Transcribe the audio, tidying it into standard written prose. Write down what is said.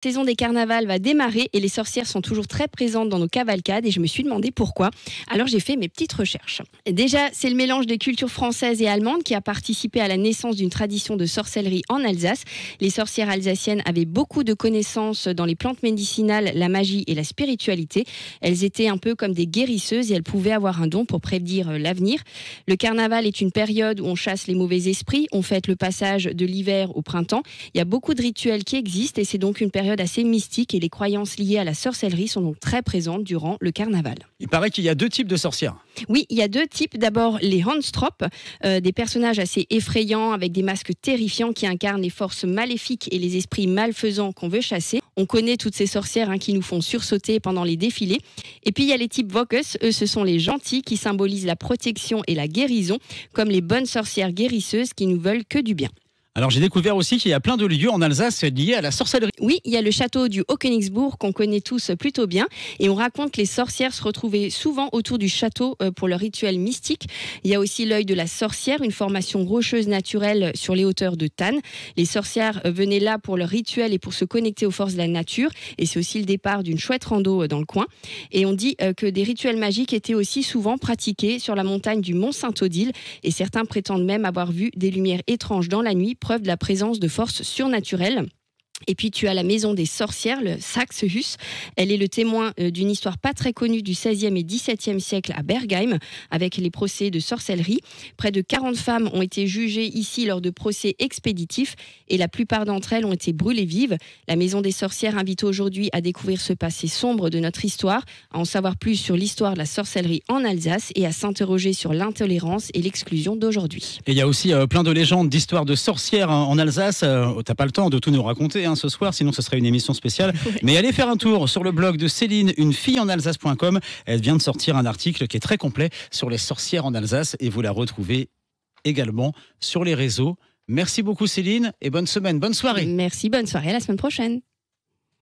La saison des carnavals va démarrer et les sorcières sont toujours très présentes dans nos cavalcades et je me suis demandé pourquoi. Alors j'ai fait mes petites recherches. Déjà, c'est le mélange des cultures françaises et allemandes qui a participé à la naissance d'une tradition de sorcellerie en Alsace. Les sorcières alsaciennes avaient beaucoup de connaissances dans les plantes médicinales, la magie et la spiritualité. Elles étaient un peu comme des guérisseuses et elles pouvaient avoir un don pour prédire l'avenir. Le carnaval est une période où on chasse les mauvais esprits, on fête le passage de l'hiver au printemps. Il y a beaucoup de rituels qui existent et c'est donc une période assez mystique et les croyances liées à la sorcellerie sont donc très présentes durant le carnaval. Il paraît qu'il y a deux types de sorcières. Oui, il y a deux types. D'abord, les Handstrop, des personnages assez effrayants avec des masques terrifiants qui incarnent les forces maléfiques et les esprits malfaisants qu'on veut chasser. On connaît toutes ces sorcières qui nous font sursauter pendant les défilés. Et puis, il y a les types Vokus. Eux, ce sont les gentils qui symbolisent la protection et la guérison, comme les bonnes sorcières guérisseuses qui nous veulent que du bien. Alors j'ai découvert aussi qu'il y a plein de lieux en Alsace liés à la sorcellerie. Oui, il y a le château du Haut-Königsbourg qu'on connaît tous plutôt bien et on raconte que les sorcières se retrouvaient souvent autour du château pour leur rituel mystique. Il y a aussi l'œil de la sorcière, une formation rocheuse naturelle sur les hauteurs de Thann. Les sorcières venaient là pour leur rituel et pour se connecter aux forces de la nature et c'est aussi le départ d'une chouette rando dans le coin. Et on dit que des rituels magiques étaient aussi souvent pratiqués sur la montagne du Mont Saint-Odile et certains prétendent même avoir vu des lumières étranges dans la nuit, preuve de la présence de forces surnaturelles. Et puis tu as la maison des sorcières, le Saxehus. Elle est le témoin d'une histoire pas très connue du XVIe et XVIIe siècle à Bergheim, avec les procès de sorcellerie. Près de 40 femmes ont été jugées ici lors de procès expéditifs et la plupart d'entre elles ont été brûlées vives. La maison des sorcières invite aujourd'hui à découvrir ce passé sombre de notre histoire, à en savoir plus sur l'histoire de la sorcellerie en Alsace et à s'interroger sur l'intolérance et l'exclusion d'aujourd'hui. Et il y a aussi plein de légendes, d'histoires de sorcières en Alsace. T'as pas le temps de tout nous raconter ce soir, sinon ce serait une émission spéciale. Mais allez faire un tour sur le blog de Céline, unefilleenalsace.com. Elle vient de sortir un article qui est très complet sur les sorcières en Alsace et vous la retrouvez également sur les réseaux. Merci beaucoup Céline et bonne semaine, bonne soirée. Merci, bonne soirée, à la semaine prochaine.